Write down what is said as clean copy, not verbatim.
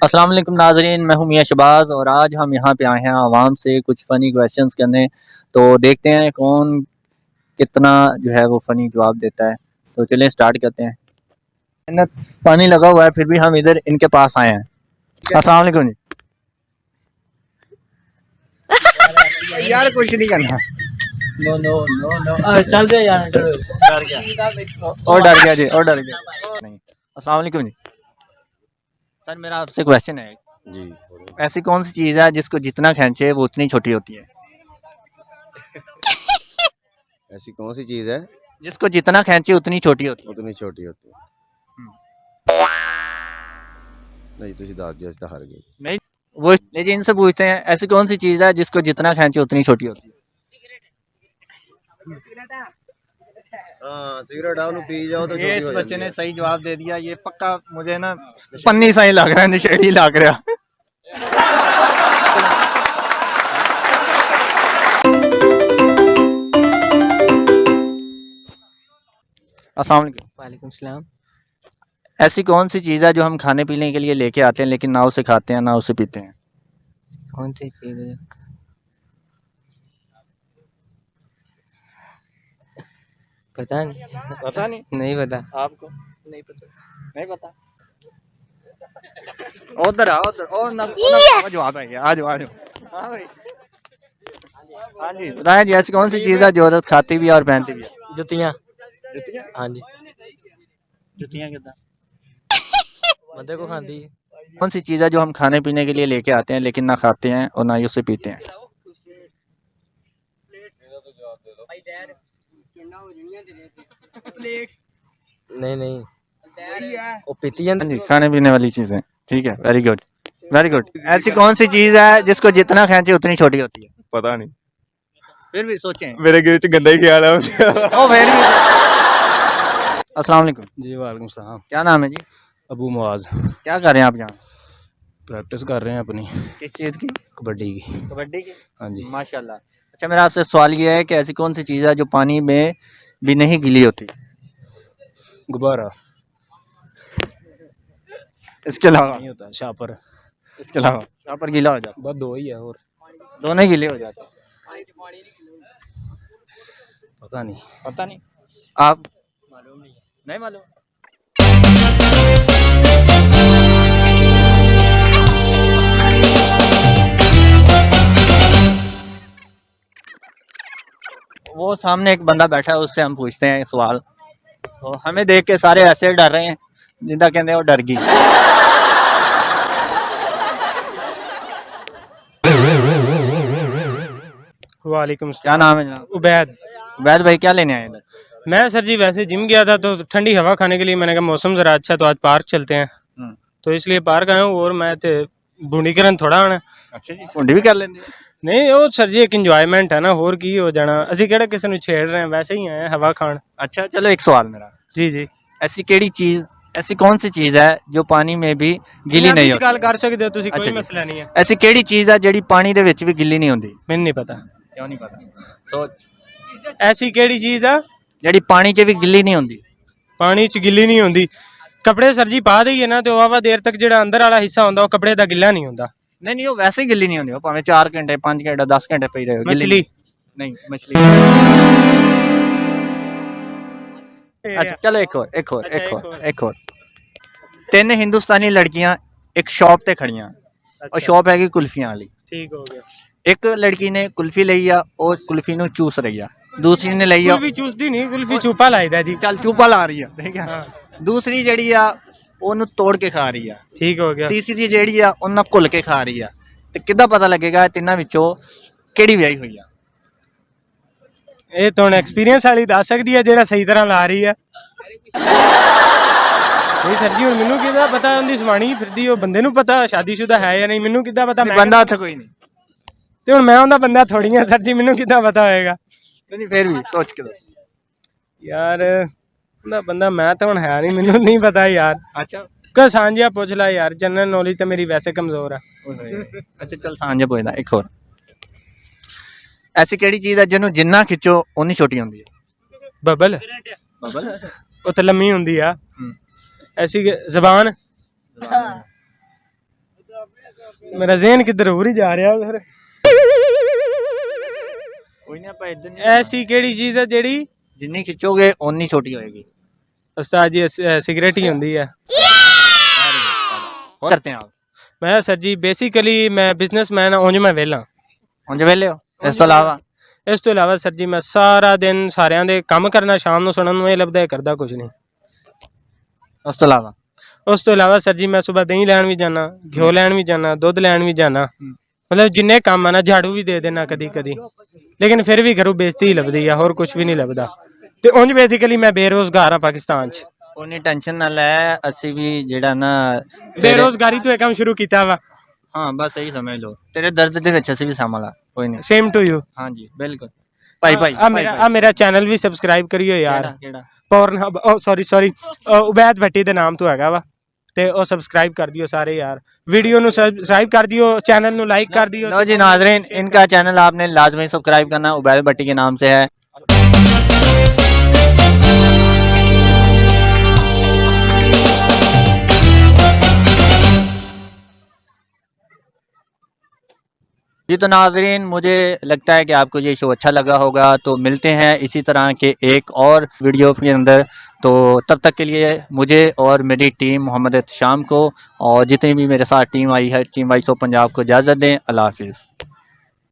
अस्सलाम वालेकुम नाजरीन, मैं हूं मियां शबाज और आज हम यहाँ पे आए हैं आवाम से कुछ फ़नी क्वेश्चंस करने। तो देखते हैं कौन कितना जो है वो फ़नी जवाब देता है। तो चलें स्टार्ट करते हैं। मेहनत पानी लगा हुआ है फिर भी हम इधर इनके पास आए हैं। अस्सलाम वालेकुम जी। यार कुछ नहीं करना। नो नो नो नो चल दे यार। डर गया और डर गया जी और डर गया नहीं। अस्सलाम वालेकुम जी। सर मेरा आपसे क्वेश्चन है, जी। ऐसी कौन सी चीज़ है जिसको जितना खींचे वो उतनी छोटी होती है? ऐसी कौन सी चीज है जिसको जितना खींचे उतनी छोटी होती है। उतनी छोटी होती है? नहीं तुझे दाद दिया तो हार गई। नहीं वो लेकिन इनसे पूछते हैं ऐसी कौन सी चीज़ है जिसको जितना खींचे उतनी छोटी होती है। हाँ सिगरेट आपने पी जाओ तो ये छोटी इस हो बच्चे जाती ने है। सही जवाब दे दिया। ये पक्का मुझे ना पन्नी सा ही लग रहा है, नशेड़ी लग रहा। अस्सलाम वालेकुम। वालेकुम सलाम। ऐसी कौन सी चीज़ है जो हम खाने पीने के लिए लेके आते हैं लेकिन ना उसे खाते हैं ना उसे पीते हैं? कौन सी चीज है? पता नहीं। पता नहीं। नहीं पता। आपको नहीं पता। नहीं पता? उधर आओ उधर और ना yes! जवाब है आ जाओ आ जाओ। हाँ भाई हाँ जी बताएं जी, ऐसी कौन सी चीज़ है जो औरत खाती भी है और पहनती भी है? जुतियाँ। जुतियाँ? हाँ जी। जुतियाँ कितना बंदे को खाती है। कौन सी चीज़ है जो हम खाने पीने के लिए लेके आते हैं लेकिन ना खाते हैं और ना ही उसे पीते हैं? नहीं नहीं, वो पीती है। हाँ जी खाने पीने वाली चीज़ें। ठीक है वेरी गुड वेरी गुड। ऐसी कौन सी चीज़ है जिसको जितना खींचे उतनी छोटी होती है? पता नहीं, फिर भी सोचें। मेरे गिर च गंदा ही ख्याल है। ओ वेरी अस्सलाम वालेकुम जी वालेकुम सलाम। क्या नाम है जी? अबू मुआज। क्या कर रहे हैं आप यहाँ? प्रैक्टिस कर रहे हैं अपनी किस चीज़ की? कबड्डी की। कबड्डी की। हाँ जी। माशाल्लाह। अच्छा मेरा आपसे सवाल ये है कि ऐसी कौन सी चीज़ है जो पानी में भी नहीं गीली होती? गुब्बारा। इसके अलावा? नहीं होता शापर। इसके अलावा यहाँ पर गीला हो जाता बस दो ही है और है, दोनों ही गीले हो जाते हैं। पता नहीं। पता नहीं। आप मालूम नहीं है। नहीं मालूम? वो सामने एक बंदा बैठा है उससे हम पूछते हैं सवाल। तो हमें देख के सारे ऐसे डर रहे हैं जिंदा कहते हैं वो डर गई। वालेकुम क्या नाम है जनाब? उबैद। वैद भाई क्या लेने आए इधर? मैं सर जी वैसे जिम गया था तो ठंडी हवा खाने के लिए मैंने कहा मौसम जरा अच्छा तो आज पार्क चलते हैं, तो इसलिए पार्क आया हूँ। और मैं ते बूढ़ी करन थोड़ा आना। अच्छा जी कुंडी भी कर लेंगे? नहीं वो सर जी एक इंजॉयमेंट है ना, होर की हो जाना। ਅਸੀਂ ਕਿਹੜਾ ਕਿਸੇ ਨੂੰ ਛੇੜ ਰਹੇ हैं, वैसे ही आए हैं हवा खान। अच्छा चलो एक सवाल मेरा। जी जी। ऐसी केड़ी चीज ऐसी कौन सी चीज है जो पानी में भी गिली नहीं होती? ਗੱਲ ਕਰ ਸਕਦੇ ਹੋ ਤੁਸੀਂ, अच्छा कोई जी। मसला नहीं है। ऐसी केड़ी चीज है ਜਿਹੜੀ ਪਾਣੀ ਦੇ ਵਿੱਚ ਵੀ ਗਿੱਲੀ ਨਹੀਂ ਹੁੰਦੀ? ਮੈਨੂੰ नहीं पता। क्यों नहीं पता? सोच। ऐसी ਕਿਹੜੀ चीज ਆ ਜਿਹੜੀ ਪਾਣੀ 'ਚ ਵੀ ਗਿੱਲੀ ਨਹੀਂ ਹੁੰਦੀ? ਪਾਣੀ 'ਚ ਗਿੱਲੀ ਨਹੀਂ ਹੁੰਦੀ? ਕੱਪੜੇ ਸਰ ਜੀ ਪਾ ਦਈਏ ਨਾ ਤੇ ਉਹ ਵਾਵਾ ਦੇਰ ਤੱਕ ਜਿਹੜਾ ਅੰਦਰ ਵਾਲਾ ਹਿੱਸਾ ਹੁੰਦਾ ਉਹ ਕੱਪੜੇ ਦਾ ਗਿੱਲਾ ਨਹੀਂ ਹੁੰਦਾ। नहीं नहीं वो वैसे ही गिल्ली नहीं होती, वो भाਵੇਂ 4 घंटे 5 घंटे 10 घंटे पई रहे गिल्ली मछली। नहीं मछली। अच्छा चलो एक और। 3 हिंदुस्तानी लड़कियां एक शॉप ते खड़ियां और शॉप हैगी कुल्फियां वाली। ठीक हो गया। एक लड़की ने कुल्फी ਲਈ ਆ ਉਹ ਕੁਲਫੀ ਨੂੰ ਚੂਸ ਰਹੀ ਆ, ਦੂਸਰੀ ਨੇ ਲਈ ਆ ਕੁਲਫੀ ਚੂਸਦੀ ਨਹੀਂ, ਕੁਲਫੀ ਚੂਪਾ ਲਾਈਦਾ ਜੀ। ਚੱਲ ਚੂਪਾ ਲਾ ਰਹੀ ਆ ਠੀਕ ਹਾਂ ਆ। ਦੂਸਰੀ ਜਿਹੜੀ ਆ ਉਹਨੂੰ ਤੋੜ ਕੇ ਖਾ ਰਹੀ ਆ। ਠੀਕ ਹੋ ਗਿਆ। ਤੀਸਰੀ ਜਿਹੜੀ ਆ ਉਹਨਾਂ ਘੁੱਲ ਕੇ ਖਾ ਰਹੀ ਆ। ਤੇ ਕਿੱਦਾਂ ਪਤਾ ਲੱਗੇਗਾ ਤਿੰਨਾਂ ਵਿੱਚੋਂ ਕਿਹੜੀ ਵਿਆਹੀ ਹੋਈ ਆ? ਇਹ ਤਾਂ ਐਕਸਪੀਰੀਅੰਸ ਵਾਲੀ ਦੱਸ ਸਕਦੀ ਹੈ ਜਿਹੜਾ ਸਹੀ ਤਰ੍ਹਾਂ ਲਾ ਰਹੀ ਹੈ। ਨਹੀਂ ਸਰ ਜੀ ਹੁਣ ਮੈਨੂੰ ਕਿੱਦਾਂ ਪਤਾ? ਉਹਦੀ ਸਵਾਣੀ ਫਿਰਦੀ, ਉਹ ਬੰਦੇ ਨੂੰ ਪਤਾ ਸ਼ਾਦੀशुदा ਹੈ ਜਾਂ ਨਹੀਂ, ਮੈਨੂੰ ਕਿੱਦਾਂ ਪਤਾ? ਮੈਂ ਬੰਦਾ ਉੱਥੇ ਕੋਈ ਨਹੀਂ ਤੇ ਹੁਣ ਮੈਂ ਉਹਦਾ ਬੰਦਾ ਥੋੜੀ ਆ ਸਰ ਜੀ, ਮੈਨੂੰ ਕਿੱਦਾਂ ਪਤਾ ਹੋਏਗਾ? ਨਹੀਂ ਫਿਰ ਵੀ ਸੋਚ ਕੇ ਦੱਸ ਯਾਰ ਉਹਦਾ ਬੰਦਾ ਮੈਂ ਤਾਂ ਹੁਣ ਹੈ ਨਹੀਂ, ਮੈਨੂੰ ਨਹੀਂ ਪਤਾ ਯਾਰ। ਅੱਛਾ ਕਾ ਸਾਂਝਿਆ ਪੁੱਛ ਲੈ ਯਾਰ, ਜਨਰਲ ਨੌਲੇਜ ਤਾਂ ਮੇਰੀ ਵੈਸੇ ਕਮਜ਼ੋਰ ਆ। ਅੱਛਾ ਚੱਲ ਸਾਂਝਾ ਪੁੱਛਦਾ ਇੱਕ ਹੋਰ। ਐਸੀ ਕਿਹੜੀ ਚੀਜ਼ ਹੈ ਜਿਹਨੂੰ ਜਿੰਨਾ ਖਿੱਚੋ ਉਨੀ ਛੋਟੀ ਹੁੰਦੀ ਹੈ? ਬਬਲ। ਬਬਲ? ਉਹ ਤਾਂ ਲੰਮੀ ਹੁੰਦੀ ਆ। ਐਸੀ ਜ਼ਬਾਨ। मेरा ज़हन किधर हो ही जा रहा है फिर। कोई नहीं, ਆਪਾਂ ਇਦਾਂ ਨਹੀਂ ऐसी केड़ी चीज़ है जेड़ी जिन्नी खिंचोगे उन्नी छोटी होएगी। उस्ताद जी सिगरेट ही होंदी है। और करते हैं आप? मैं सर जी बेसिकली मैं बिजनेसमैन हाँ, उंज मैं वेला। ਹੁਣ ਵੇਲੇ ਹੋ ਇਸ ਤੋਂ ਇਲਾਵਾ? इस तो इलावा सर जी मैं सारा दिन सारिਆਂ ਦੇ ਕੰਮ ਕਰਨਾ, ਸ਼ਾਮ ਨੂੰ ਸੁਣਨ ਨੂੰ ਇਹ ਲੱਭਦਾ, ਕਰਦਾ ਕੁਝ ਨਹੀਂ। ਉਸ ਤੋਂ ਇਲਾਵਾ? ਉਸ ਤੋਂ ਇਲਾਵਾ ਸਰ ਜੀ ਮੈਂ ਸਵੇਰ ਦਹੀਂ ਲੈਣ ਵੀ ਜਾਣਾ, ਘਿਓ ਲੈਣ ਵੀ ਜਾਣਾ, ਦੁੱਧ ਲੈਣ ਵੀ ਜਾਣਾ, ਮਤਲਬ ਜਿੰਨੇ ਕੰਮ ਆ ਨਾ, ਝਾੜੂ ਵੀ ਦੇ ਦੇਣਾ ਕਦੀ ਕਦੀ, ਲੇਕਿਨ ਫਿਰ ਵੀ ਘਰੋਂ ਬੇਇੱਜ਼ਤੀ ਹੀ ਲੱਭਦੀ ਆ, ਹੋਰ ਕੁਝ ਵੀ ਨਹੀਂ ਲੱਭਦਾ। ਤੇ ਉਂਝ ਬੇਸਿਕਲੀ ਮੈਂ ਬੇਰੋਜ਼ਗਾਰ ਆ ਪਾਕਿਸਤਾਨ 'ਚ। ਕੋਈ ਟੈਨਸ਼ਨ ਨਾ ਲੈ, ਅਸੀਂ ਵੀ ਜਿਹੜਾ ਨਾ ਬੇਰੋਜ਼ਗਾਰੀ ਤੋਂ ਇਹ ਕੰਮ ਸ਼ੁਰੂ ਕੀਤਾ ਵਾ। ਹਾਂ ਬਸ ਇਹੀ ਸਮਝ ਲਓ, ਤੇਰੇ ਦਰਦ ਦੇ ਵਿੱਚ ਅਸੀਂ ਵੀ ਸ਼ਾਮਲ ਆ। ਕੋਈ ਨਹੀਂ, ਸੇਮ ਟੂ ਯੂ। ਹਾਂਜੀ ਬਿਲਕੁਲ ਭਾਈ ਭਾਈ। ਆ ਮੇਰਾ ਚੈਨਲ ਵੀ ਸਬਸਕ੍ਰਾਈਬ ਕਰਿਓ ਯਾਰ, ਕਿਹੜਾ? ਪੌਰਨ ਸੌਰੀ ਉਬੈਦ ਭੱਟੀ ਦੇ ਨਾਮ ਤੋਂ ਹੈਗਾ ਵਾ, ਤੇ ਉਹ ਸਬਸक्राइब कर दियो सारे यार, वीडियो नु सब्सक्राइब कर दियो, चैनल नु लाइक कर दियो। लो जी नाजरीन, इनका चैनल आपने लाजमी सब्सक्राइब करना, उबैद भट्टी के नाम से है। जी तो नाजरीन, मुझे लगता है कि आपको ये शो अच्छा लगा होगा, तो मिलते हैं इसी तरह के एक और वीडियो के अंदर। तो तब तक के लिए मुझे और मेरी टीम मोहम्मद एहतशाम को और जितनी भी मेरे साथ टीम आई है, टीम वाइस ऑफ पंजाब को इजाज़त दें। अल्लाह हाफिज़।